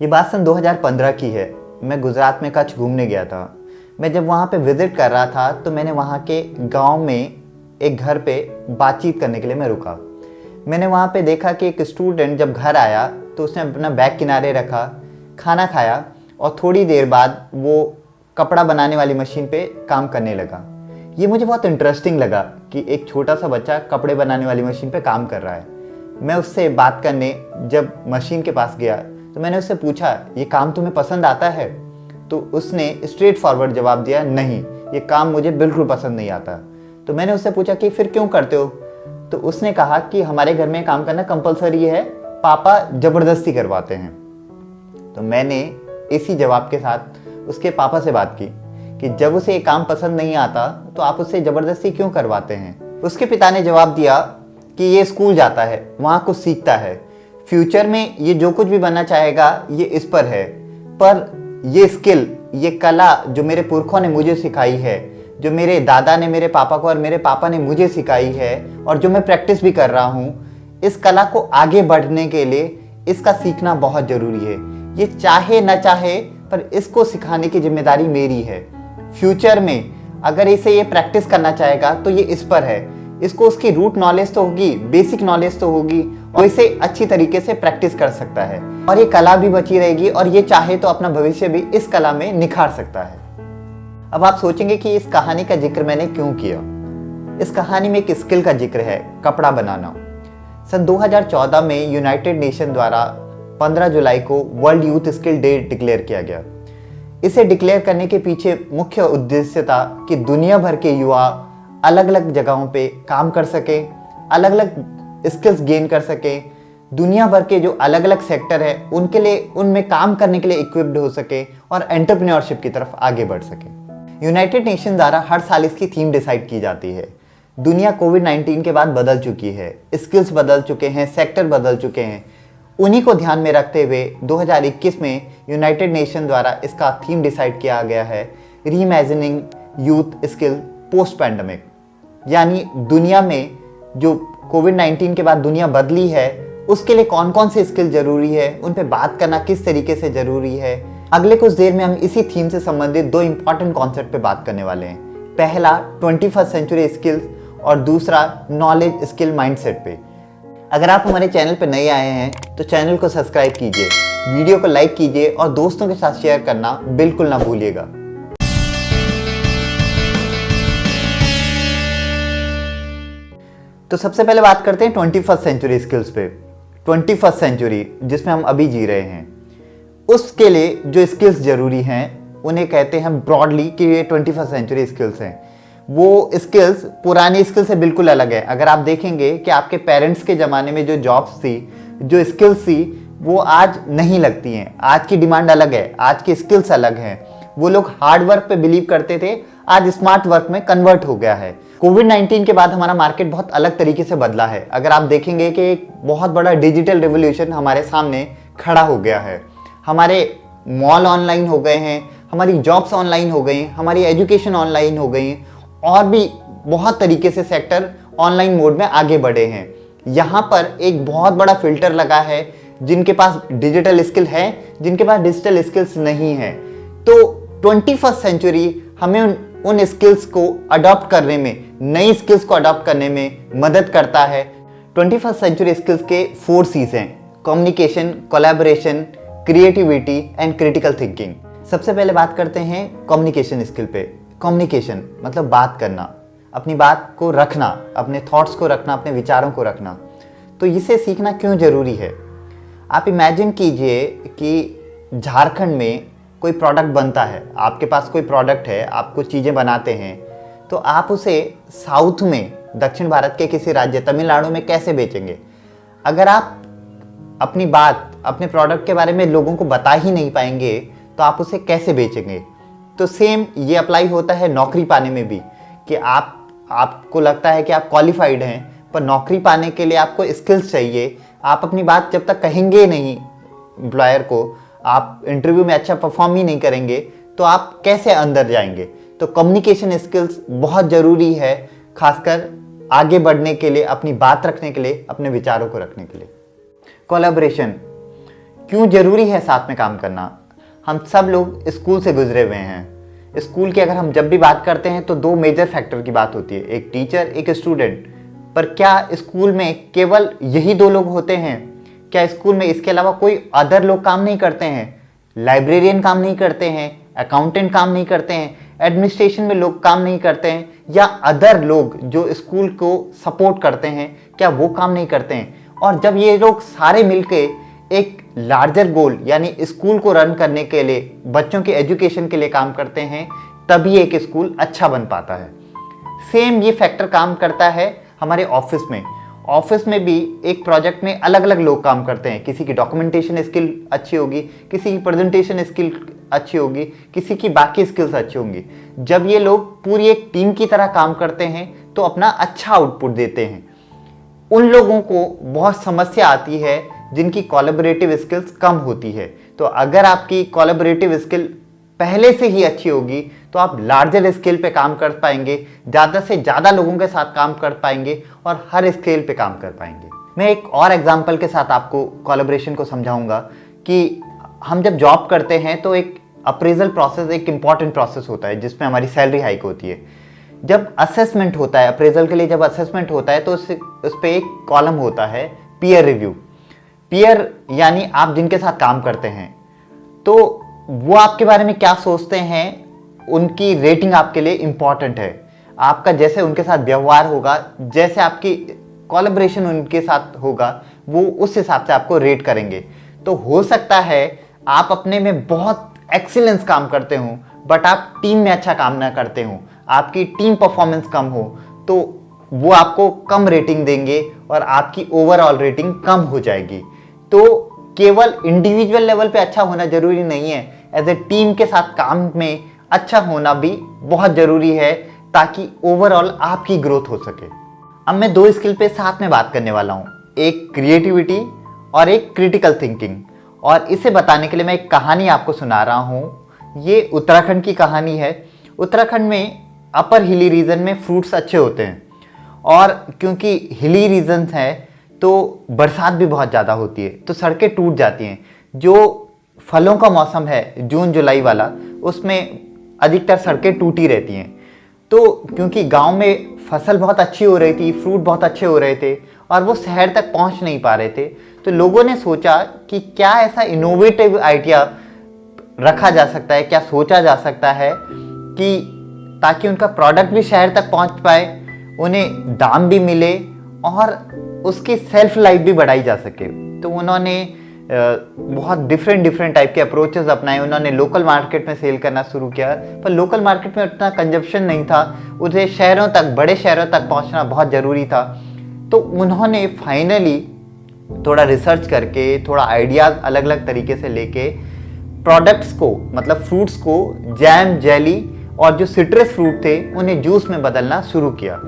ये बात सन 2015 की है। मैं गुजरात में कच्छ घूमने गया था। मैं जब वहाँ पे विज़िट कर रहा था तो मैंने वहाँ के गांव में एक घर पे बातचीत करने के लिए मैं रुका। मैंने वहाँ पे देखा कि एक स्टूडेंट जब घर आया तो उसने अपना बैग किनारे रखा, खाना खाया और थोड़ी देर बाद वो कपड़ा बनाने वाली मशीन पे काम करने लगा। ये मुझे बहुत इंटरेस्टिंग लगा कि एक छोटा सा बच्चा कपड़े बनाने वाली मशीन पे काम कर रहा है। मैं उससे बात करने जब मशीन के पास गया तो मैंने उससे पूछा, ये काम तुम्हें पसंद आता है? तो उसने स्ट्रेट फॉरवर्ड जवाब दिया, नहीं, ये काम मुझे बिल्कुल पसंद नहीं आता। तो मैंने उससे पूछा कि फिर क्यों करते हो? तो उसने कहा कि हमारे घर में काम करना कंपलसरी है, पापा ज़बरदस्ती करवाते हैं। तो मैंने इसी जवाब के साथ उसके पापा से बात की कि जब उसे ये काम पसंद नहीं आता तो आप उससे ज़बरदस्ती क्यों करवाते हैं? उसके पिता ने जवाब दिया कि ये स्कूल जाता है, वहाँ कुछ सीखता है, फ्यूचर में ये जो कुछ भी बनना चाहेगा ये इस पर है, पर ये स्किल, ये कला जो मेरे पुरखों ने मुझे सिखाई है, जो मेरे दादा ने मेरे पापा को और मेरे पापा ने मुझे सिखाई है और जो मैं प्रैक्टिस भी कर रहा हूँ, इस कला को आगे बढ़ने के लिए इसका सीखना बहुत ज़रूरी है। ये चाहे न चाहे पर इसको सिखाने की जिम्मेदारी मेरी है। फ्यूचर में अगर इसे ये प्रैक्टिस करना चाहेगा तो ये इस पर है, इसको उसकी रूट नॉलेज तो होगी, बेसिक नॉलेज तो होगी और इसे अच्छी तरीके से प्रैक्टिस कर सकता है और ये कला भी बची रहेगी और ये चाहे तो अपना भविष्य भी इस कला में निखार सकता है। अब आप सोचेंगे कि इस कहानी का जिक्र मैंने क्यों किया। इस कहानी में एक स्किल का जिक्र है, कपड़ा बनाना। सन 2014 में यूनाइटेड नेशन द्वारा 15 जुलाई को world youth skill day declare किया गया। इसे डिक्लेयर करने के पीछे मुख्य उद्देश्य था कि दुनिया भर के युवा अलग अलग जगहों पे काम कर सके, अलग अलग स्किल्स गेन कर सके, दुनिया भर के जो अलग अलग सेक्टर है उनके लिए उनमें काम करने के लिए इक्विप्ड हो सके और एंटरप्रेन्योरशिप की तरफ आगे बढ़ सके। यूनाइटेड नेशन द्वारा हर साल इसकी थीम डिसाइड की जाती है। दुनिया कोविड-19 के बाद बदल चुकी है, स्किल्स बदल चुके हैं, सेक्टर बदल चुके हैं। उन्हीं को ध्यान में रखते हुए 2021 में यूनाइटेड नेशन द्वारा इसका थीम डिसाइड किया गया है, reimagining youth skill post pandemic. यानी दुनिया में जो कोविड-19 के बाद दुनिया बदली है उसके लिए कौन कौन से स्किल जरूरी है, उन पे बात करना किस तरीके से जरूरी है। अगले कुछ देर में हम इसी थीम से संबंधित दो इंपॉर्टेंट कॉन्सेप्ट पे बात करने वाले हैं। पहला 21st सेंचुरी स्किल्स और दूसरा नॉलेज स्किल माइंडसेट पे। अगर आप हमारे चैनल पर नए आए हैं तो चैनल को सब्सक्राइब कीजिए, वीडियो को लाइक कीजिए और दोस्तों के साथ शेयर करना बिल्कुल ना भूलिएगा। तो सबसे पहले बात करते हैं 21st सेंचुरी स्किल्स पे। 21st सेंचुरी जिसमें हम अभी जी रहे हैं, उसके लिए जो स्किल्स जरूरी हैं उन्हें कहते हैं ब्रॉडली कि ये 21st सेंचुरी स्किल्स हैं। वो स्किल्स पुरानी स्किल से बिल्कुल अलग है। अगर आप देखेंगे कि आपके पेरेंट्स के ज़माने में जो जॉब्स थी, जो स्किल्स थी, वो आज नहीं लगती हैं। आज की डिमांड अलग है, आज की स्किल्स अलग हैं। वो लोग हार्ड वर्क पे बिलीव करते थे, आज स्मार्ट वर्क में कन्वर्ट हो गया है। कोविड-19 के बाद हमारा मार्केट बहुत अलग तरीके से बदला है। अगर आप देखेंगे कि एक बहुत बड़ा डिजिटल रिवॉल्यूशन हमारे सामने खड़ा हो गया है। हमारे मॉल ऑनलाइन हो गए हैं, हमारी जॉब्स ऑनलाइन हो गई, हमारी एजुकेशन ऑनलाइन हो गई और भी बहुत तरीके से सेक्टर ऑनलाइन मोड में आगे बढ़े हैं। यहाँ पर एक बहुत बड़ा फिल्टर लगा है, जिनके पास डिजिटल स्किल है, जिनके पास डिजिटल स्किल्स नहीं है। तो 21st सेंचुरी हमें उन स्किल्स को अडॉप्ट करने में, नई स्किल्स को अडॉप्ट करने में मदद करता है। 21st सेंचुरी स्किल्स के 4 C's हैं: communication, collaboration, creativity and critical thinking. सबसे पहले बात करते हैं कम्युनिकेशन स्किल पे। कम्युनिकेशन मतलब बात करना, अपनी बात को रखना, अपने थॉट्स को रखना, अपने विचारों को रखना। तो इसे सीखना क्यों ज़रूरी है? आप इमेजिन कीजिए कि झारखंड में कोई प्रोडक्ट बनता है, आपके पास कोई प्रोडक्ट है, आप कुछ चीज़ें बनाते हैं, तो आप उसे साउथ में, दक्षिण भारत के किसी राज्य तमिलनाडु में कैसे बेचेंगे? अगर आप अपनी बात, अपने प्रोडक्ट के बारे में लोगों को बता ही नहीं पाएंगे तो आप उसे कैसे बेचेंगे? तो सेम ये अप्लाई होता है नौकरी पाने में भी कि आपको लगता है कि आप क्वालिफाइड हैं, पर नौकरी पाने के लिए आपको स्किल्स चाहिए। आप अपनी बात जब तक कहेंगे नहीं एम्प्लॉयर को, आप इंटरव्यू में अच्छा परफॉर्म ही नहीं करेंगे, तो आप कैसे अंदर जाएंगे? तो कम्युनिकेशन स्किल्स बहुत ज़रूरी है, खासकर आगे बढ़ने के लिए, अपनी बात रखने के लिए, अपने विचारों को रखने के लिए। कोलैबोरेशन, क्यों ज़रूरी है साथ में काम करना? हम सब लोग स्कूल से गुजरे हुए हैं। स्कूल की अगर हम जब भी बात करते हैं तो दो मेजर फैक्टर की बात होती है, एक टीचर, एक स्टूडेंट। पर क्या स्कूल में केवल यही दो लोग होते हैं? क्या स्कूल में इसके अलावा कोई अदर लोग काम नहीं करते हैं? लाइब्रेरियन काम नहीं करते हैं? अकाउंटेंट काम नहीं करते हैं? एडमिनिस्ट्रेशन में लोग काम नहीं करते हैं? या अदर लोग जो स्कूल को सपोर्ट करते हैं, क्या वो काम नहीं करते हैं? और जब ये लोग सारे मिलके एक लार्जर गोल यानी स्कूल को रन करने के लिए, बच्चों के एजुकेशन के लिए काम करते हैं, तभी एक स्कूल अच्छा बन पाता है। सेम ये फैक्टर काम करता है हमारे ऑफिस में। ऑफिस में भी एक प्रोजेक्ट में अलग अलग लोग काम करते हैं। किसी की डॉक्यूमेंटेशन स्किल अच्छी होगी, किसी की प्रेजेंटेशन स्किल अच्छी होगी, किसी की बाकी स्किल्स अच्छी होंगी। जब ये लोग पूरी एक टीम की तरह काम करते हैं तो अपना अच्छा आउटपुट देते हैं। उन लोगों को बहुत समस्या आती है जिनकी कोलैबोरेटिव स्किल्स कम होती है। तो अगर आपकी कोलैबोरेटिव स्किल पहले से ही अच्छी होगी तो आप लार्जर स्केल पे काम कर पाएंगे, ज़्यादा से ज़्यादा लोगों के साथ काम कर पाएंगे और हर स्केल पे काम कर पाएंगे। मैं एक और एग्जांपल के साथ आपको कोलैबोरेशन को समझाऊंगा कि हम जब जॉब करते हैं तो एक अप्रेजल प्रोसेस एक इम्पॉर्टेंट प्रोसेस होता है जिसमें हमारी सैलरी हाइक होती है। जब असेसमेंट होता है, अप्रेजल के लिए जब असेसमेंट होता है तो उस पर एक कॉलम होता है पीयर रिव्यू। पीयर यानी आप जिनके साथ काम करते हैं, तो वो आपके बारे में क्या सोचते हैं, उनकी रेटिंग आपके लिए इम्पॉर्टेंट है। आपका जैसे उनके साथ व्यवहार होगा, जैसे आपकी कोलैबोरेशन उनके साथ होगा, वो उस हिसाब से आपको रेट करेंगे। तो हो सकता है आप अपने में बहुत एक्सीलेंस काम करते हो बट आप टीम में अच्छा काम ना करते हो, आपकी टीम परफॉर्मेंस कम हो, तो वो आपको कम रेटिंग देंगे और आपकी ओवरऑल रेटिंग कम हो जाएगी। तो केवल इंडिविजुअल लेवल पे अच्छा होना जरूरी नहीं है, एज ए टीम के साथ काम में अच्छा होना भी बहुत जरूरी है ताकि ओवरऑल आपकी ग्रोथ हो सके। अब मैं दो स्किल पे साथ में बात करने वाला हूँ, एक क्रिएटिविटी और एक क्रिटिकल थिंकिंग। और इसे बताने के लिए मैं एक कहानी आपको सुना रहा हूँ। ये उत्तराखंड की कहानी है। उत्तराखंड में अपर हिली रीजन में फ्रूट्स अच्छे होते हैं और क्योंकि हिली रीजन्स हैं तो बरसात भी बहुत ज़्यादा होती है, तो सड़कें टूट जाती हैं। जो फलों का मौसम है जून जुलाई वाला, उसमें अधिकतर सड़कें टूटी रहती हैं। तो क्योंकि गांव में फसल बहुत अच्छी हो रही थी, फ्रूट बहुत अच्छे हो रहे थे और वो शहर तक पहुंच नहीं पा रहे थे, तो लोगों ने सोचा कि क्या ऐसा इनोवेटिव आइडिया रखा जा सकता है, क्या सोचा जा सकता है कि ताकि उनका प्रोडक्ट भी शहर तक पहुंच पाए, उन्हें दाम भी मिले और उसकी सेल्फ लाइफ भी बढ़ाई जा सके। तो उन्होंने बहुत डिफरेंट टाइप के अप्रोचेस अपनाए। उन्होंने लोकल मार्केट में सेल करना शुरू किया, पर लोकल मार्केट में उतना कंजप्शन नहीं था, उसे शहरों तक, बड़े शहरों तक पहुंचना बहुत ज़रूरी था। तो उन्होंने फाइनली थोड़ा रिसर्च करके, थोड़ा आइडियाज़ अलग अलग तरीके से लेके प्रोडक्ट्स को, मतलब फ्रूट्स को जैम, जेली और जो सिट्रस फ्रूट थे उन्हें जूस में बदलना शुरू किया।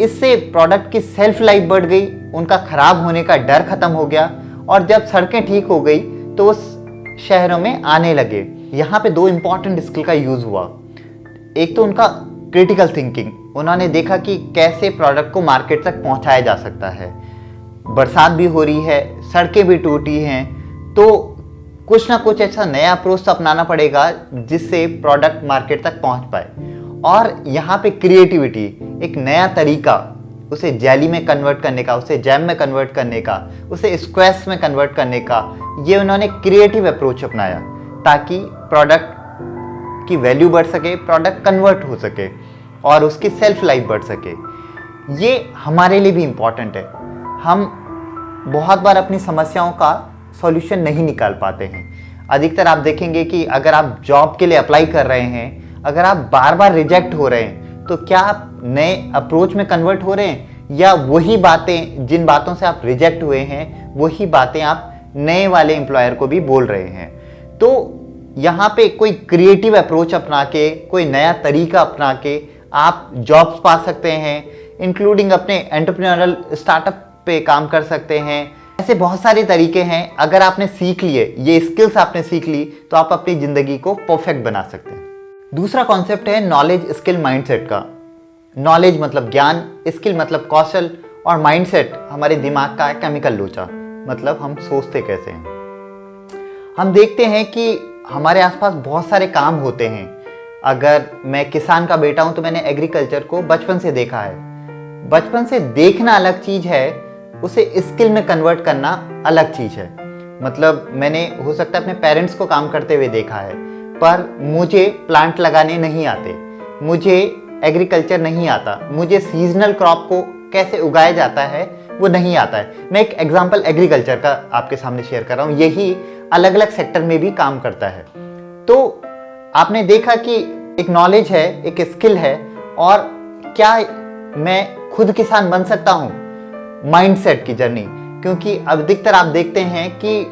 इससे प्रोडक्ट की सेल्फ लाइफ बढ़ गई, उनका खराब होने का डर खत्म हो गया और जब सड़कें ठीक हो गई तो उस शहरों में आने लगे। यहाँ पे दो इंपॉर्टेंट स्किल का यूज़ हुआ। एक तो उनका क्रिटिकल थिंकिंग, उन्होंने देखा कि कैसे प्रोडक्ट को मार्केट तक पहुँचाया जा सकता है। बरसात भी हो रही है, सड़कें भी टूटी हैं, तो कुछ ना कुछ ऐसा नया अप्रोच अपनाना पड़ेगा जिससे प्रोडक्ट मार्केट तक पहुँच पाए। और यहाँ पे क्रिएटिविटी, एक नया तरीका, उसे जेली में कन्वर्ट करने का, उसे जैम में कन्वर्ट करने का, उसे स्क्वैश में कन्वर्ट करने का, ये उन्होंने क्रिएटिव अप्रोच अपनाया ताकि प्रोडक्ट की वैल्यू बढ़ सके, प्रोडक्ट कन्वर्ट हो सके और उसकी सेल्फ लाइफ बढ़ सके। ये हमारे लिए भी इम्पॉर्टेंट है। हम बहुत बार अपनी समस्याओं का सॉल्यूशन नहीं निकाल पाते हैं। अधिकतर आप देखेंगे कि अगर आप जॉब के लिए अप्लाई कर रहे हैं, अगर आप बार बार रिजेक्ट हो रहे हैं, तो क्या आप नए अप्रोच में कन्वर्ट हो रहे हैं या वही बातें, जिन बातों से आप रिजेक्ट हुए हैं, वही बातें आप नए वाले एम्प्लॉयर को भी बोल रहे हैं। तो यहाँ पे कोई क्रिएटिव अप्रोच अपना के, कोई नया तरीका अपना के आप जॉब्स पा सकते हैं, इंक्लूडिंग अपने एंटरप्रेन्योरल स्टार्टअप पे काम कर सकते हैं। ऐसे बहुत सारे तरीके हैं। अगर आपने सीख लिए, ये स्किल्स आपने सीख ली, तो आप अपनी ज़िंदगी को परफेक्ट बना सकते हैं। दूसरा कॉन्सेप्ट है नॉलेज स्किल माइंडसेट का। नॉलेज मतलब ज्ञान, स्किल मतलब कौशल और माइंडसेट हमारे दिमाग का केमिकल लोचा, मतलब हम सोचते कैसे हैं। हम देखते हैं कि हमारे आसपास बहुत सारे काम होते हैं। अगर मैं किसान का बेटा हूं तो मैंने एग्रीकल्चर को बचपन से देखा है। बचपन से देखना अलग चीज है, उसे स्किल में कन्वर्ट करना अलग चीज है। मतलब मैंने हो सकता है अपने पेरेंट्स को काम करते हुए देखा है, पर मुझे प्लांट लगाने नहीं आते, मुझे एग्रीकल्चर नहीं आता, मुझे सीजनल क्रॉप को कैसे उगाया जाता है वो नहीं आता है। मैं एक एग्जांपल एग्रीकल्चर का आपके सामने शेयर कर रहा हूँ, यही अलग अलग सेक्टर में भी काम करता है। तो आपने देखा कि एक नॉलेज है, एक स्किल है, और क्या मैं खुद किसान बन सकता हूँ? माइंडसेट की जर्नी, क्योंकि अधिकतर आप देखते हैं कि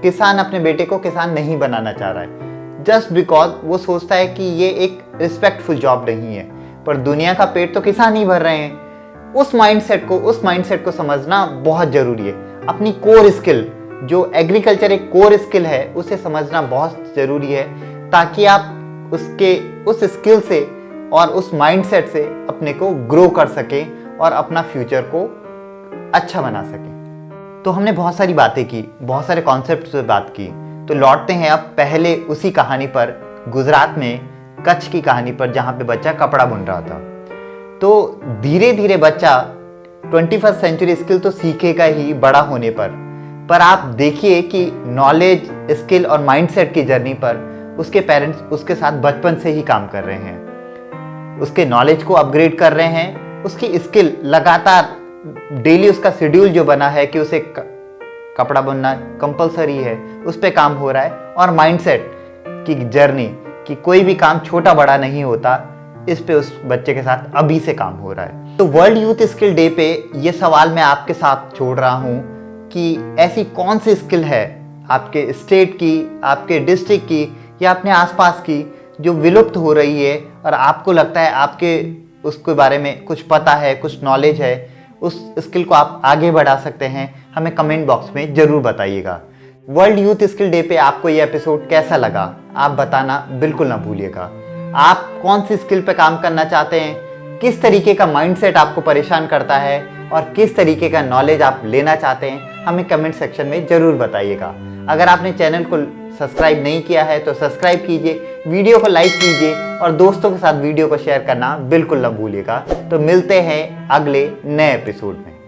किसान अपने बेटे को किसान नहीं बनाना चाह रहा है, जस्ट बिकॉज वो सोचता है कि ये एक रिस्पेक्टफुल जॉब नहीं है, पर दुनिया का पेट तो किसान ही भर रहे हैं। उस माइंडसेट को समझना बहुत जरूरी है। अपनी कोर स्किल, जो एग्रीकल्चर एक कोर स्किल है, उसे समझना बहुत जरूरी है, ताकि आप उस स्किल से और उस माइंडसेट से अपने को ग्रो कर सकें और अपना फ्यूचर को अच्छा बना सकें। तो हमने बहुत सारी बातें की, बहुत सारे कॉन्सेप्ट से बात की। तो लौटते हैं अब पहले उसी कहानी पर, गुजरात में कच्छ की कहानी पर, जहां पे बच्चा कपड़ा बुन रहा था। तो धीरे धीरे बच्चा 21st सेंचुरी स्किल तो सीखेगा ही बड़ा होने पर आप देखिए कि नॉलेज, स्किल और माइंडसेट की जर्नी पर उसके पेरेंट्स उसके साथ बचपन से ही काम कर रहे हैं, उसके नॉलेज को अपग्रेड कर रहे हैं, उसकी स्किल लगातार डेली उसका शेड्यूल जो बना है कि उसे कपड़ा बुनना कंपलसरी है, उस पर काम हो रहा है। और माइंडसेट की जर्नी कि कोई भी काम छोटा बड़ा नहीं होता, इस पे उस बच्चे के साथ अभी से काम हो रहा है। तो वर्ल्ड यूथ स्किल डे पे ये सवाल मैं आपके साथ छोड़ रहा हूँ कि ऐसी कौन सी स्किल है आपके स्टेट की, आपके डिस्ट्रिक्ट की या अपने आसपास की जो विलुप्त हो रही है और आपको लगता है आपके उसके बारे में कुछ पता है, कुछ नॉलेज है, उस स्किल को आप आगे बढ़ा सकते हैं। हमें कमेंट बॉक्स में ज़रूर बताइएगा। वर्ल्ड यूथ स्किल डे पे आपको ये एपिसोड कैसा लगा आप बताना बिल्कुल ना भूलिएगा। आप कौन सी स्किल पे काम करना चाहते हैं, किस तरीके का माइंडसेट आपको परेशान करता है और किस तरीके का नॉलेज आप लेना चाहते हैं, हमें कमेंट सेक्शन में ज़रूर बताइएगा। अगर आपने चैनल को सब्सक्राइब नहीं किया है तो सब्सक्राइब कीजिए, वीडियो को लाइक कीजिए और दोस्तों के साथ वीडियो को शेयर करना बिल्कुल ना भूलिएगा। तो मिलते हैं अगले नए एपिसोड में।